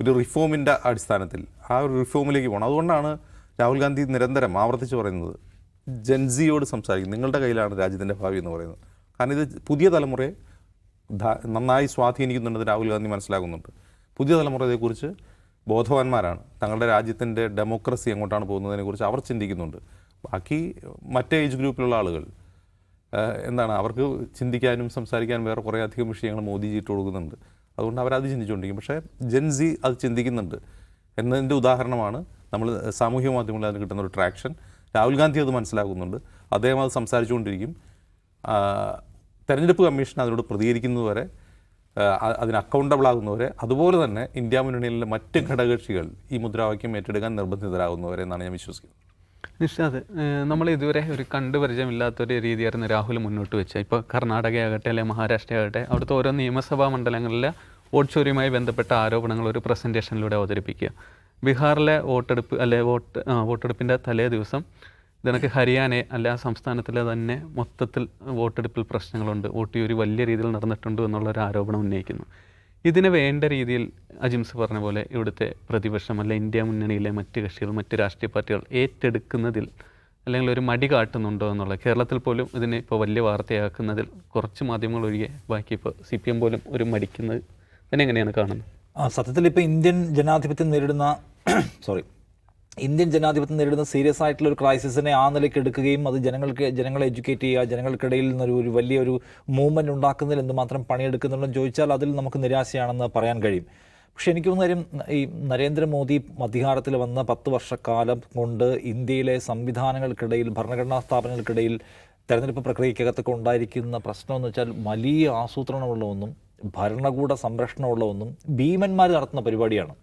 ഒരു റിഫോമിൻ്റെ അടിസ്ഥാനത്തിൽ ആ ഒരു റിഫോമിലേക്ക് പോകണം. അതുകൊണ്ടാണ് രാഹുൽ ഗാന്ധി നിരന്തരം ആവർത്തിച്ച് പറയുന്നത് ജൻസിയോട് സംസാരിക്കും, നിങ്ങളുടെ കയ്യിലാണ് രാജ്യത്തിൻ്റെ ഭാവി എന്ന് പറയുന്നത്. കാരണം ഇത് പുതിയ തലമുറയെ നന്നായി സ്വാധീനിക്കുന്നുണ്ടെന്ന് രാഹുൽ ഗാന്ധി മനസ്സിലാക്കുന്നുണ്ട്. പുതിയ തലമുറ ഇതേക്കുറിച്ച് ബോധവാന്മാരാണ്. തങ്ങളുടെ രാജ്യത്തിൻ്റെ ഡെമോക്രസി എങ്ങോട്ടാണ് പോകുന്നതിനെക്കുറിച്ച് അവർ ചിന്തിക്കുന്നുണ്ട്. ബാക്കി മറ്റേ ഏജ് ഗ്രൂപ്പിലുള്ള ആളുകൾ എന്താണ്, അവർക്ക് ചിന്തിക്കാനും സംസാരിക്കാനും വേറെ കുറേ അധികം വിഷയങ്ങൾ മോദിജി ഇട്ട് കൊടുക്കുന്നുണ്ട്. അതുകൊണ്ട് അവരത് ചിന്തിച്ചുകൊണ്ടിരിക്കും. പക്ഷേ ജൻസി അത് ചിന്തിക്കുന്നുണ്ട് എന്നതിൻ്റെ ഉദാഹരണമാണ് നമ്മൾ സാമൂഹ്യ മാധ്യമങ്ങളിൽ അതിന് കിട്ടുന്ന ഒരു ട്രാക്ഷൻ. രാഹുൽ ഗാന്ധി അത് മനസ്സിലാക്കുന്നുണ്ട്, അദ്ദേഹം അത് സംസാരിച്ചുകൊണ്ടിരിക്കും. തെരഞ്ഞെടുപ്പ് കമ്മീഷൻ അതിനോട് പ്രതികരിക്കുന്നതുവരെ, അതിന് അക്കൗണ്ടബിൾ ആകുന്നവരെ, അതുപോലെ തന്നെ ഇന്ത്യ മുന്നണിയിലെ മറ്റ് ഘടകകക്ഷികൾ ഈ മുദ്രാവാക്യം ഏറ്റെടുക്കാൻ നിർബന്ധിതരാകുന്നവരെ എന്നാണ് ഞാൻ വിശ്വസിക്കുന്നത്. നിഷാദ്, നമ്മൾ ഇതുവരെ ഒരു കണ്ടുപരിചയമില്ലാത്തൊരു രീതിയായിരുന്നു രാഹുൽ മുന്നോട്ട് വെച്ചത്. ഇപ്പോൾ കർണാടകയാകട്ടെ അല്ലെങ്കിൽ മഹാരാഷ്ട്ര ആകട്ടെ, അവിടുത്തെ ഓരോ നിയമസഭാ മണ്ഡലങ്ങളിലെ വോട്ട് ചോരിയുമായി ബന്ധപ്പെട്ട ആരോപണങ്ങൾ ഒരു പ്രസൻറ്റേഷനിലൂടെ അവതരിപ്പിക്കുക. ബീഹാറിലെ വോട്ടെടുപ്പിൻ്റെ തലേ ദിവസം ഇതണക്ക് ഹരിയാന അല്ല ആ സംസ്ഥാനത്തിലെ തന്നെ മൊത്തത്തിൽ വോട്ടെടുപ്പിൽ പ്രശ്നങ്ങളുണ്ട്, വോട്ട് ചോരി വലിയ രീതിയിൽ നടന്നിട്ടുണ്ട് എന്നുള്ളൊരു ആരോപണം ഉന്നയിക്കുന്നു. ഇതിന് വേണ്ട രീതിയിൽ അജിംസ് പറഞ്ഞ പോലെ ഇവിടുത്തെ പ്രതിപക്ഷം അല്ല ഇന്ത്യ മുന്നണിയിലെ മറ്റ് കക്ഷികൾ, മറ്റ് രാഷ്ട്രീയ പാർട്ടികൾ ഏറ്റെടുക്കുന്നതിൽ അല്ലെങ്കിൽ ഒരു മടി കാട്ടുന്നുണ്ടോ എന്നുള്ളത്. കേരളത്തിൽ പോലും ഇതിനെ ഇപ്പോൾ വലിയ വാർത്തയാക്കുന്നതിൽ കുറച്ച് മാധ്യമങ്ങൾ ഒഴികെ ബാക്കി ഇപ്പോൾ CPM പോലും ഒരു മടിക്കുന്നത് അതിനെങ്ങനെയാണ് കാണുന്നത്? സത്യത്തിൽ ഇപ്പോൾ ഇന്ത്യൻ ജനാധിപത്യം നേരിടുന്ന സീരിയസ് ആയിട്ടുള്ള ഒരു ക്രൈസിസിനെ ആ നിലയ്ക്ക് എടുക്കുകയും അത് ജനങ്ങളെ എഡ്യൂക്കേറ്റ് ചെയ്യുക, ജനങ്ങൾക്കിടയിൽ നിന്നൊരു വലിയൊരു മൂവ്മെൻറ്റ് ഉണ്ടാക്കുന്നതിൽ എന്തുമാത്രം പണിയെടുക്കുന്നുണ്ടെന്ന് ചോദിച്ചാൽ അതിൽ നമുക്ക് നിരാശയാണെന്ന് പറയാൻ കഴിയും. പക്ഷേ എനിക്ക് തോന്നുന്ന കാര്യം, ഈ നരേന്ദ്രമോദി അധികാരത്തിൽ വന്ന 10 വർഷക്കാലം കൊണ്ട് ഇന്ത്യയിലെ സംവിധാനങ്ങൾക്കിടയിൽ, ഭരണഘടനാ സ്ഥാപനങ്ങൾക്കിടയിൽ തെരഞ്ഞെടുപ്പ് പ്രക്രിയക്കകത്തൊക്കെ ഉണ്ടായിരിക്കുന്ന പ്രശ്നമെന്ന് വെച്ചാൽ വലിയ ആസൂത്രണമുള്ള ഒന്നും ഭരണകൂട സംരക്ഷണമുള്ള ഒന്നും ഭീമന്മാർ നടത്തുന്ന പരിപാടിയാണ്.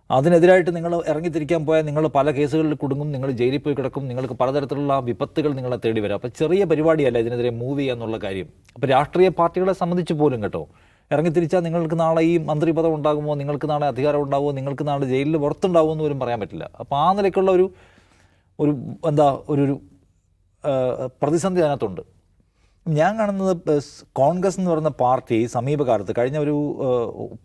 അതിനെതിരായിട്ട് നിങ്ങൾ ഇറങ്ങിത്തിരിക്കാൻ പോയാൽ നിങ്ങൾ പല കേസുകളിൽ കുടുങ്ങും, നിങ്ങൾ ജയിലിൽ പോയി കിടക്കും, നിങ്ങൾക്ക് പലതരത്തിലുള്ള വിപത്തുകൾ നിങ്ങളെ തേടി വരാം. അപ്പോൾ ചെറിയ പരിപാടിയല്ല ഇതിനെതിരെ മൂവ് ചെയ്യുക എന്നുള്ള കാര്യം. അപ്പോൾ രാഷ്ട്രീയ പാർട്ടികളെ സംബന്ധിച്ച് പോലും കേട്ടോ, ഇറങ്ങിത്തിരിച്ചാൽ നിങ്ങൾക്ക് നാളെ ഈ മന്ത്രിപദം ഉണ്ടാകുമോ, നിങ്ങൾക്ക് നാളെ അധികാരം ഉണ്ടാകുമോ, നിങ്ങൾക്ക് നാളെ ജയിലിൽ പുറത്തുണ്ടാകുമോ എന്ന് പോലും പറയാൻ പറ്റില്ല. അപ്പോൾ ആ നിലയ്ക്കുള്ള ഒരു പ്രതിസന്ധി അതിനകത്തുണ്ട്. ഞാൻ കാണുന്നത് കോൺഗ്രസ് എന്ന് പറയുന്ന പാർട്ടി സമീപകാലത്ത് കഴിഞ്ഞ ഒരു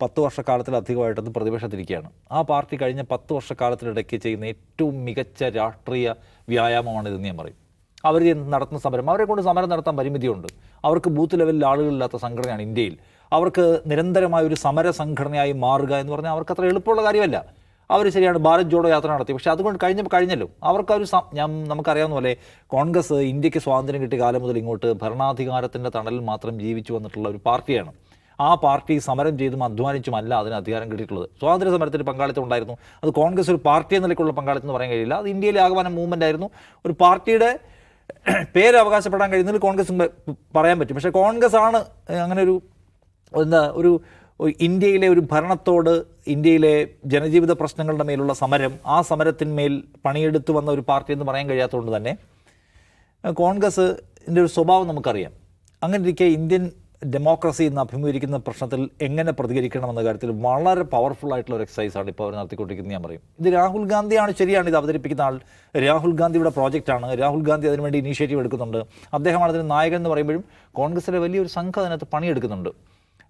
10 വർഷക്കാലത്തിലധികമായിട്ടത് പ്രതിപക്ഷത്തിരിക്കുകയാണ്. ആ പാർട്ടി കഴിഞ്ഞ 10 വർഷക്കാലത്തിനിടയ്ക്ക് ചെയ്യുന്ന ഏറ്റവും മികച്ച രാഷ്ട്രീയ വ്യായാമമാണ് ഇതെന്ന് ഞാൻ പറയും. അവർ നടത്തുന്ന സമരം, അവരെ കൊണ്ട് സമരം നടത്താൻ പരിമിതിയുണ്ട്. അവർക്ക് ബൂത്ത് ലെവലിൽ ആളുകളില്ലാത്ത സംഘടനയാണ് ഇന്ത്യയിൽ. അവർക്ക് നിരന്തരമായ ഒരു സമര സംഘടനയായി മാറുക എന്ന് പറഞ്ഞാൽ അവർക്ക് അത്ര എളുപ്പമുള്ള കാര്യമല്ല. അവർ ശരിയാണ് ഭാരത് ജോഡോ യാത്ര നടത്തി, പക്ഷേ അതുകൊണ്ട് കഴിഞ്ഞല്ലോ. അവർക്കൊരു നമുക്കറിയാവുന്ന പോലെ കോൺഗ്രസ് ഇന്ത്യക്ക് സ്വാതന്ത്ര്യം കിട്ടിയ കാലം മുതൽ ഇങ്ങോട്ട് ഭരണാധികാരത്തിൻ്റെ തണലിൽ മാത്രം ജീവിച്ചു വന്നിട്ടുള്ള ഒരു പാർട്ടിയാണ്. ആ പാർട്ടി സമരം ചെയ്തും അധ്വാനിച്ചുമല്ല അതിന് അധികാരം കിട്ടിയിട്ടുള്ളത്. സ്വാതന്ത്ര്യ സമരത്തിൽ പങ്കാളിത്തം ഉണ്ടായിരുന്നു. അത് കോൺഗ്രസ് ഒരു പാർട്ടി എന്ന നിലയ്ക്കുള്ള പങ്കാളിത്തം എന്ന് പറയാൻ കഴിയില്ല. അത് ഇന്ത്യയിലെ ആകമാനം മൂവ്മെൻ്റ് ആയിരുന്നു. ഒരു പാർട്ടിയുടെ പേര് അവകാശപ്പെടാൻ കഴിയുന്നതിൽ കോൺഗ്രസ് പറയാൻ പറ്റും. പക്ഷേ കോൺഗ്രസ് ആണ് അങ്ങനെ ഒരു ഇന്ത്യയിലെ ഒരു ഭരണത്തോട്, ഇന്ത്യയിലെ ജനജീവിത പ്രശ്നങ്ങളുടെ മേലുള്ള സമരം, ആ സമരത്തിന്മേൽ പണിയെടുത്തു വന്ന ഒരു പാർട്ടി എന്ന് പറയാൻ കഴിയാത്തതുകൊണ്ട് തന്നെ കോൺഗ്രസിൻ്റെ ഒരു സ്വഭാവം നമുക്കറിയാം. അങ്ങനെ ഇരിക്കെ ഇന്ത്യൻ ഡെമോക്രസി എന്ന് അഭിമുഖീകരിക്കുന്ന പ്രശ്നത്തിൽ എങ്ങനെ പ്രതികരിക്കണമെന്ന കാര്യത്തിൽ വളരെ പവർഫുൾ ആയിട്ടുള്ള ഒരു എക്സസൈസാണ് ഇപ്പോൾ അവർ നടത്തിക്കൊണ്ടിരിക്കുന്നത് ഞാൻ പറയും. ഇത് രാഹുൽ ഗാന്ധിയാണ്, ശരിയാണ്, ഇത് അവതരിപ്പിക്കുന്ന ആൾ രാഹുൽ ഗാന്ധിയുടെ പ്രോജക്റ്റാണ്. രാഹുൽ ഗാന്ധി അതിനുവേണ്ടി ഇനീഷ്യേറ്റീവ് എടുക്കുന്നുണ്ട്. അദ്ദേഹമാണ് അതിന് നായകൻ എന്ന് പറയുമ്പോഴും കോൺഗ്രസിലെ വലിയൊരു സംഘം അതിനകത്ത് പണിയെടുക്കുന്നുണ്ട്.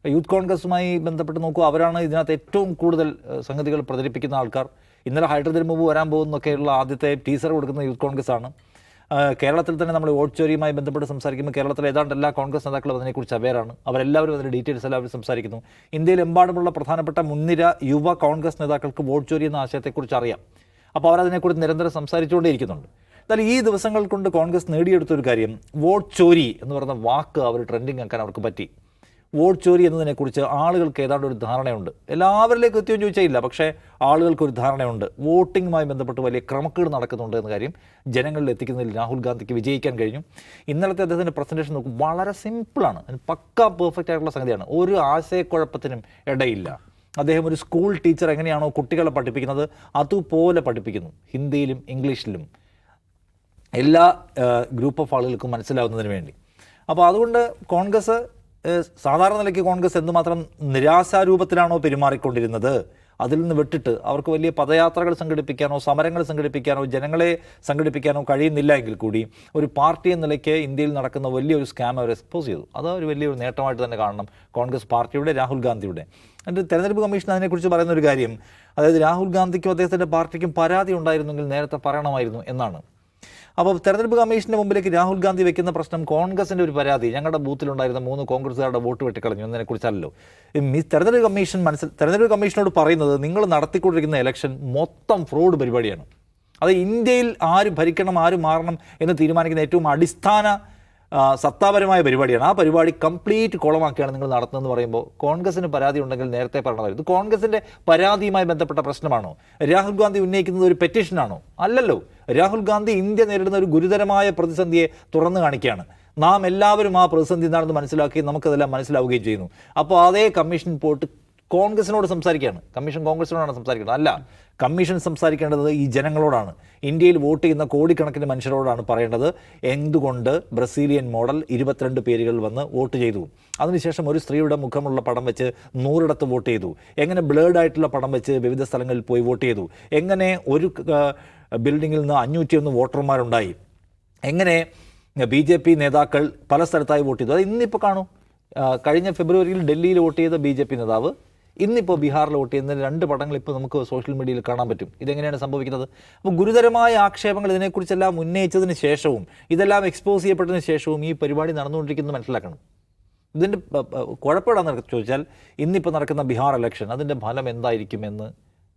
യൂത്ത് കോൺഗ്രസുമായി ബന്ധപ്പെട്ട് നോക്കൂ, അവരാണ് ഇതിനകത്ത് ഏറ്റവും കൂടുതൽ സംഗതികൾ പ്രചരിപ്പിക്കുന്ന ആൾക്കാർ. ഇന്നലെ ഹൈഡ്രജൻ മൂവ് വരാൻ പോകുന്നൊക്കെയുള്ള ആദ്യത്തെ ടീസർ കൊടുക്കുന്ന യൂത്ത് കോൺഗ്രസ് ആണ്. കേരളത്തിൽ തന്നെ നമ്മൾ വോട്ട് ചോരിയുമായി ബന്ധപ്പെട്ട് സംസാരിക്കുമ്പോൾ കേരളത്തിലെ ഏതാണ്ട് എല്ലാ കോൺഗ്രസ് നേതാക്കളും അതിനെക്കുറിച്ച് അവെയറാണ്. അവരെല്ലാവരും അതിൻ്റെ ഡീറ്റെയിൽസ് എല്ലാവരും സംസാരിക്കുന്നു. ഇന്ത്യയിലെമ്പാടുമുള്ള പ്രധാനപ്പെട്ട മുൻനിര യുവ കോൺഗ്രസ് നേതാക്കൾക്ക് വോട്ട് ചോരി എന്ന ആശയത്തെക്കുറിച്ച് അറിയാം. അപ്പോൾ അവരതിനെക്കുറിച്ച് നിരന്തരം സംസാരിച്ചുകൊണ്ടേയിരിക്കുന്നുണ്ട്. എന്നാൽ ഈ ദിവസങ്ങൾ കൊണ്ട് കോൺഗ്രസ് നേടിയെടുത്തൊരു കാര്യം, വോട്ട് ചോരി എന്ന് പറയുന്ന വാക്ക് അവർ ട്രെൻഡിങ് ആക്കാൻ അവർക്ക് പറ്റി. വോട്ട് ചോരി എന്നതിനെക്കുറിച്ച് ആളുകൾക്ക് ഏതാണ്ട് ഒരു ധാരണയുണ്ട്. എല്ലാവരിലേക്കും എത്തിയോ ചോദിച്ചാൽ ഇല്ല, പക്ഷേ ആളുകൾക്കൊരു ധാരണയുണ്ട്. വോട്ടിങ്ങുമായി ബന്ധപ്പെട്ട് വലിയ ക്രമക്കേട് നടക്കുന്നുണ്ട് എന്ന കാര്യം ജനങ്ങളിൽ എത്തിക്കുന്നതിൽ രാഹുൽ ഗാന്ധിക്ക് വിജയിക്കാൻ കഴിഞ്ഞു. ഇന്നലത്തെ അദ്ദേഹത്തിൻ്റെ പ്രസൻറ്റേഷൻ നോക്കും, വളരെ സിമ്പിളാണ്, പക്ക പെർഫെക്റ്റ് ആയിട്ടുള്ള സംഗതിയാണ്. ഒരു ആശയക്കുഴപ്പത്തിനും ഇടയില്ല. അദ്ദേഹം ഒരു സ്കൂൾ ടീച്ചർ എങ്ങനെയാണോ കുട്ടികളെ പഠിപ്പിക്കുന്നത് അതുപോലെ പഠിപ്പിക്കുന്നു, ഹിന്ദിയിലും ഇംഗ്ലീഷിലും, എല്ലാ ഗ്രൂപ്പ് ഓഫ് ആളുകൾക്കും മനസ്സിലാവുന്നതിന് വേണ്ടി. അപ്പോൾ അതുകൊണ്ട് കോൺഗ്രസ് സാധാരണ നിലയ്ക്ക് കോൺഗ്രസ് എന്തുമാത്രം നിരാശാരൂപത്തിലാണോ പെരുമാറിക്കൊണ്ടിരുന്നത് അതിൽ നിന്ന് വിട്ടിട്ട് അവർക്ക് വലിയ പദയാത്രകൾ സംഘടിപ്പിക്കാനോ സമരങ്ങൾ സംഘടിപ്പിക്കാനോ ജനങ്ങളെ സംഘടിപ്പിക്കാനോ കഴിയുന്നില്ല എങ്കിൽ കൂടി ഒരു പാർട്ടി എന്ന നിലയ്ക്ക് ഇന്ത്യയിൽ നടക്കുന്ന വലിയൊരു സ്കാം അവർ എക്സ്പോസ് ചെയ്തു. അത് ഒരു വലിയൊരു നേട്ടമായിട്ട് തന്നെ കാണണം കോൺഗ്രസ് പാർട്ടിയുടെ, രാഹുൽ ഗാന്ധിയുടെ. എന്നിട്ട് തെരഞ്ഞെടുപ്പ് കമ്മീഷൻ അതിനെക്കുറിച്ച് പറയുന്ന ഒരു കാര്യം, അതായത് രാഹുൽ ഗാന്ധിക്കും അദ്ദേഹത്തിൻ്റെ പാർട്ടിക്കും പരാതി ഉണ്ടായിരുന്നെങ്കിൽ നേരത്തെ പറയണമായിരുന്നു എന്നാണ്. അപ്പോൾ തെരഞ്ഞെടുപ്പ് കമ്മീഷൻ്റെ മുമ്പിലേക്ക് രാഹുൽ ഗാന്ധി വെക്കുന്ന പ്രശ്നം കോൺഗ്രസിൻ്റെ ഒരു പരാതി, ഞങ്ങളുടെ ബൂത്തിലുണ്ടായിരുന്ന 3 കോൺഗ്രസ്സുകാരുടെ വോട്ട് വെട്ടിക്കളഞ്ഞു എന്നതിനെക്കുറിച്ചല്ലോ. തെരഞ്ഞെടുപ്പ് കമ്മീഷനോട് പറയുന്നത്, നിങ്ങൾ നടത്തിക്കൊണ്ടിരിക്കുന്ന ഇലക്ഷൻ മൊത്തം ഫ്രോഡ് പരിപാടിയാണ്. അത് ഇന്ത്യയിൽ ആര് ഭരിക്കണം ആര് മാറണം എന്ന് തീരുമാനിക്കുന്ന ഏറ്റവും അടിസ്ഥാന സത്താപരമായ പരിപാടിയാണ്. ആ പരിപാടി കംപ്ലീറ്റ് കുളമാക്കിയാണ് നിങ്ങൾ നടത്തുന്നതെന്ന് പറയുമ്പോൾ കോൺഗ്രസിന് പരാതി ഉണ്ടെങ്കിൽ നേരത്തെ പറയണമായിരുന്നു. കോൺഗ്രസിൻ്റെ പരാതിയുമായി ബന്ധപ്പെട്ട പ്രശ്നമാണോ? രാഹുൽ ഗാന്ധി ഉന്നയിക്കുന്നത് ഒരു പെറ്റീഷനാണോ? അല്ലല്ലോ. രാഹുൽ ഗാന്ധി ഇന്ത്യ നേരിടുന്ന ഒരു ഗുരുതരമായ പ്രതിസന്ധിയെ തുറന്നു കാണിക്കുകയാണ്. നാം എല്ലാവരും ആ പ്രതിസന്ധി എന്താണെന്ന് മനസ്സിലാക്കി നമുക്കതെല്ലാം മനസ്സിലാവുകയും ചെയ്യുന്നു. അപ്പോൾ അതേ കമ്മീഷൻ പോയിട്ട് കോൺഗ്രസിനോട് സംസാരിക്കുകയാണ്. കമ്മീഷൻ കോൺഗ്രസിനോടാണ് സംസാരിക്കുന്നത്. അല്ല, കമ്മീഷൻ സംസാരിക്കേണ്ടത് ഈ ജനങ്ങളോടാണ്, ഇന്ത്യയിൽ വോട്ട് ചെയ്യുന്ന കോടിക്കണക്കിന് മനുഷ്യരോടാണ് പറയേണ്ടത്. എന്തുകൊണ്ട് ബ്രസീലിയൻ മോഡൽ 22 പേരുകൾ വന്ന് വോട്ട് ചെയ്തു, അതിനുശേഷം ഒരു സ്ത്രീയുടെ മുഖമുള്ള പടം വെച്ച് 100 വോട്ട് ചെയ്തു, എങ്ങനെ ബ്ലേഡ് ആയിട്ടുള്ള പടം വെച്ച് വിവിധ സ്ഥലങ്ങളിൽ പോയി വോട്ട് ചെയ്തു, എങ്ങനെ ഒരു ബിൽഡിങ്ങിൽ നിന്ന് 501 വോട്ടർമാരുണ്ടായി, എങ്ങനെ BJP നേതാക്കൾ പല സ്ഥലത്തായി വോട്ട് ചെയ്തു. അത് ഇന്നിപ്പോൾ കാണൂ. കഴിഞ്ഞ ഫെബ്രുവരിയിൽ ഡൽഹിയിൽ വോട്ട് ചെയ്ത BJP നേതാവ് ഇന്നിപ്പോൾ ബീഹാറിൽ വോട്ട് ചെയ്യുന്ന 2 പടങ്ങൾ ഇപ്പോൾ നമുക്ക് സോഷ്യൽ മീഡിയയിൽ കാണാൻ പറ്റും. ഇതെങ്ങനെയാണ് സംഭവിക്കുന്നത്? അപ്പോൾ ഗുരുതരമായ ആക്ഷേപങ്ങൾ ഇതിനെക്കുറിച്ചെല്ലാം ഉന്നയിച്ചതിന് ശേഷവും ഇതെല്ലാം എക്സ്പോസ് ചെയ്യപ്പെട്ടതിന് ശേഷവും ഈ പരിപാടി നടന്നുകൊണ്ടിരിക്കുന്നത് മനസ്സിലാക്കണം. ഇതിൻ്റെ കുഴപ്പമിടാന്ന് ചോദിച്ചാൽ, ഇന്നിപ്പോൾ നടക്കുന്ന ബീഹാർ ഇലക്ഷൻ അതിൻ്റെ ഫലം എന്തായിരിക്കുമെന്ന്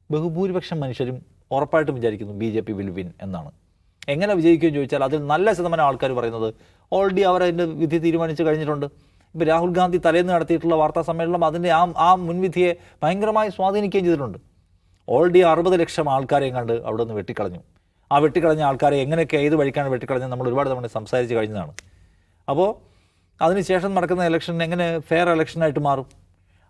ബഹുഭൂരിപക്ഷം മനുഷ്യരും ഉറപ്പായിട്ടും വിചാരിക്കുന്നു BJP വിൽ വിൻ എന്നാണ്. എങ്ങനെ വിജയിക്കുകയും ചോദിച്ചാൽ അതിൽ നല്ല ശതമാനം ആൾക്കാർ പറയുന്നത് ഓൾറെഡി അവർ അതിൻ്റെ വിധി തീരുമാനിച്ച് കഴിഞ്ഞിട്ടുണ്ട്. ഇപ്പോൾ രാഹുൽ ഗാന്ധി തലേന്ന് നടത്തിയിട്ടുള്ള വാർത്താ സമ്മേളനം അതിൻ്റെ ആ മുൻവിധിയെ ഭയങ്കരമായി സ്വാധീനിക്കുകയും ചെയ്തിട്ടുണ്ട്. ഓൾറെഡി 60 ലക്ഷം ആൾക്കാരെയും കണ്ട് അവിടെ നിന്ന് വെട്ടിക്കളഞ്ഞു. ആ വെട്ടിക്കളഞ്ഞ ആൾക്കാരെ എങ്ങനെയൊക്കെ ഏത് വഴിക്കാണ് വെട്ടിക്കളഞ്ഞത് നമ്മൾ ഒരുപാട് തവണ സംസാരിച്ച് കഴിഞ്ഞതാണ്. അപ്പോൾ അതിനുശേഷം നടക്കുന്ന ഇലക്ഷൻ എങ്ങനെ ഫെയർ ഇലക്ഷനായിട്ട് മാറും?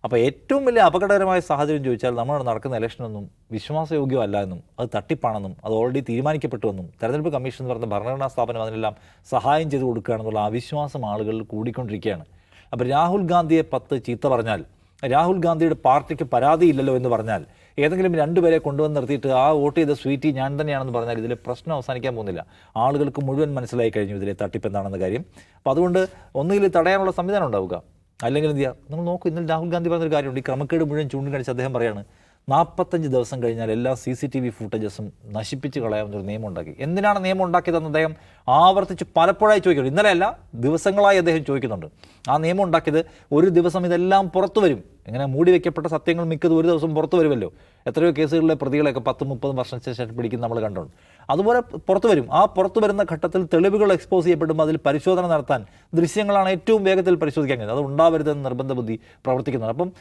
അപ്പോൾ ഏറ്റവും വലിയ അപകടകരമായ സാഹചര്യം ചോദിച്ചാൽ, നമ്മൾ നടക്കുന്ന ഇലക്ഷനൊന്നും വിശ്വാസയോഗ്യമല്ല എന്നും അത് തട്ടിപ്പാണെന്നും അത് ഓൾറെഡി തീരുമാനിക്കപ്പെട്ടുവെന്നും തെരഞ്ഞെടുപ്പ് കമ്മീഷൻ എന്ന് പറഞ്ഞ ഭരണഘടനാ സ്ഥാപനം അതിനെല്ലാം സഹായം ചെയ്ത് കൊടുക്കുകയാണെന്നുള്ള അവിശ്വാസം ആളുകളിൽ കൂടിക്കൊണ്ടിരിക്കുകയാണ്. അപ്പോൾ രാഹുൽ ഗാന്ധിയെ 10 ചീത്ത പറഞ്ഞാൽ, രാഹുൽ ഗാന്ധിയുടെ പാർട്ടിക്ക് പരാതിയില്ലല്ലോ എന്ന് പറഞ്ഞാൽ, ഏതെങ്കിലും 2 പേരെ കൊണ്ടുവന്ന് നിർത്തിയിട്ട് ആ വോട്ട് ചെയ്ത സ്വീറ്റി ഞാൻ തന്നെയാണെന്ന് പറഞ്ഞാൽ ഇതിലെ പ്രശ്നം അവസാനിക്കാൻ പോകുന്നില്ല. ആളുകൾക്ക് മുഴുവൻ മനസ്സിലായി കഴിഞ്ഞു ഇതിലെ തട്ടിപ്പ് എന്താണെന്ന കാര്യം. അപ്പോൾ അതുകൊണ്ട് ഒന്നുകിൽ തടയാനുള്ള സംവിധാനം ഉണ്ടാവുക, അല്ലെങ്കിൽ എന്ത് ചെയ്യുക? നിങ്ങൾ നോക്കൂ, ഇന്നലെ രാഹുൽ ഗാന്ധി പറഞ്ഞൊരു കാര്യമുണ്ട്. ഈ ക്രമക്കേട് മുഴുവൻ ചൂണ്ടിക്കാണിച്ച് അദ്ദേഹം പറയാണ്, 45 ദിവസം കഴിഞ്ഞാൽ എല്ലാ CCTV ഫുട്ടേജസും നശിപ്പിച്ച് കളയാവുന്നൊരു നിയമം ഉണ്ടാക്കി. എന്തിനാണ് നിയമം ഉണ്ടാക്കിയതെന്ന് അദ്ദേഹം ആവർത്തിച്ച് പലപ്പോഴായി ചോദിക്കുന്നുണ്ട്. ഇന്നലെയല്ല, ദിവസങ്ങളായി അദ്ദേഹം ചോദിക്കുന്നുണ്ട്. ആ നിയമം ഉണ്ടാക്കിയത് ഒരു ദിവസം ഇതെല്ലാം പുറത്തു വരും. ഇങ്ങനെ മൂടി വയ്ക്കപ്പെട്ട സത്യങ്ങൾ മിക്കത് ഒരു ദിവസം പുറത്തു വരുമല്ലോ. എത്രയോ കേസുകളിലെ പ്രതികളെയൊക്കെ 10-30 വർഷത്തിന് ശേഷം പിടിക്കുന്ന നമ്മൾ കണ്ടുണ്ട്. അതുപോലെ പുറത്തു വരും. ആ പുറത്തു വരുന്ന ഘട്ടത്തിൽ തെളിവുകൾ എക്സ്പോസ് ചെയ്യപ്പെടുമ്പോൾ അതിൽ പരിശോധന നടത്താൻ ദൃശ്യങ്ങളാണ് ഏറ്റവും വേഗത്തിൽ പരിശോധിക്കാൻ കഴിയുന്നത്. അത് ഉണ്ടാവരുതെന്ന് നിർബന്ധ ബുദ്ധി പ്രവർത്തിക്കുന്നുണ്ട്. അപ്പം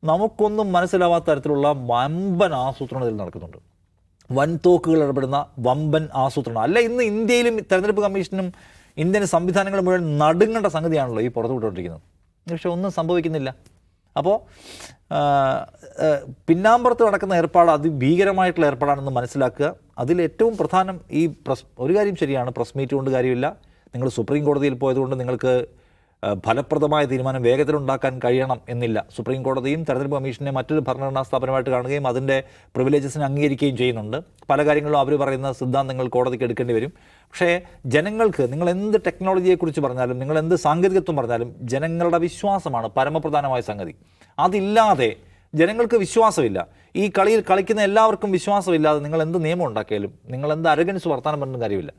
നമുക്കൊന്നും മനസ്സിലാവാത്ത തരത്തിലുള്ള വമ്പൻ ആസൂത്രണം ഇതിൽ നടക്കുന്നുണ്ട്. വൻതോക്കുകൾ ഇടപെടുന്ന വമ്പൻ ആസൂത്രണം. അല്ല, ഇന്ന് ഇന്ത്യയിലും തെരഞ്ഞെടുപ്പ് കമ്മീഷനും ഇന്ത്യൻ സംവിധാനങ്ങളും മുഴുവൻ നടുങ്ങേണ്ട സംഗതിയാണല്ലോ ഈ പുറത്തു വിട്ടുകൊണ്ടിരിക്കുന്നത്. പക്ഷെ ഒന്നും സംഭവിക്കുന്നില്ല. അപ്പോൾ പിന്നാമ്പുറത്ത് നടക്കുന്ന ഏർപ്പാട് അതിഭീകരമായിട്ടുള്ള ഏർപ്പാടാണെന്ന് മനസ്സിലാക്കുക. അതിലേറ്റവും പ്രധാനം ഒരു കാര്യം ശരിയാണ്, പ്രസ് മീറ്റ് കൊണ്ട് കാര്യമില്ല. നിങ്ങൾ സുപ്രീം കോടതിയിൽ പോയതുകൊണ്ട് നിങ്ങൾക്ക് ഫലപ്രദമായ തീരുമാനം വേഗത്തിലുണ്ടാക്കാൻ കഴിയണം എന്നില്ല. സുപ്രീം കോടതിയും തെരഞ്ഞെടുപ്പ് കമ്മീഷനെ മറ്റൊരു ഭരണഘടനാ സ്ഥാപനമായിട്ട് കാണുകയും അതിൻ്റെ പ്രിവിലേജസിനെ അംഗീകരിക്കുകയും ചെയ്യുന്നുണ്ട്. പല കാര്യങ്ങളിലും അവർ പറയുന്ന സിദ്ധാന്തങ്ങൾ കോടതിക്ക് എടുക്കേണ്ടി വരും. പക്ഷേ ജനങ്ങൾക്ക്, നിങ്ങൾ എന്ത് ടെക്നോളജിയെക്കുറിച്ച് പറഞ്ഞാലും, നിങ്ങൾ എന്ത് സാങ്കേതികത്വം പറഞ്ഞാലും, ജനങ്ങളുടെ വിശ്വാസമാണ് പരമപ്രധാനമായ സംഗതി. അതില്ലാതെ ജനങ്ങൾക്ക് വിശ്വാസമില്ല. ഈ കളിയിൽ കളിക്കുന്ന എല്ലാവർക്കും വിശ്വാസമില്ലാതെ നിങ്ങൾ എന്ത് നിയമം ഉണ്ടാക്കിയാലും, നിങ്ങൾ എന്ത് അരഗൻസ് വർത്താനം പറഞ്ഞും കാര്യമില്ല.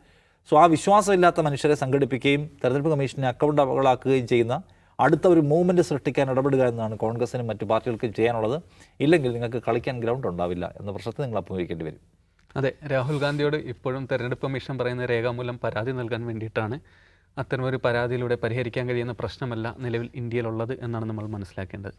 സോ ആ വിശ്വാസമില്ലാത്ത മനുഷ്യരെ സംഘടിപ്പിക്കുകയും തെരഞ്ഞെടുപ്പ് കമ്മീഷനെ അക്കൗണ്ടബിളാക്കുകയും ചെയ്യുന്ന അടുത്ത ഒരു മൂവ്മെൻറ്റ് സൃഷ്ടിക്കാൻ ഇടപെടുക എന്നതാണ് കോൺഗ്രസിനും മറ്റു പാർട്ടികൾക്കും ചെയ്യാനുള്ളത്. ഇല്ലെങ്കിൽ നിങ്ങൾക്ക് കളിക്കാൻ ഗ്രൗണ്ട് ഉണ്ടാവില്ല എന്ന പ്രശ്നത്തെ നിങ്ങൾ അഭിമുഖീകരിക്കേണ്ടി വരും. അതെ, രാഹുൽ ഗാന്ധിയോട് ഇപ്പോഴും തെരഞ്ഞെടുപ്പ് കമ്മീഷൻ പറയുന്ന രേഖാമൂലം പരാതി നൽകാൻ വേണ്ടിയിട്ടാണ്. അത്തരമൊരു പരാതിയിലൂടെ പരിഹരിക്കാൻ കഴിയുന്ന പ്രശ്നമല്ല നിലവിൽ ഇന്ത്യയിലുള്ളത് എന്നാണ് നമ്മൾ മനസ്സിലാക്കേണ്ടത്.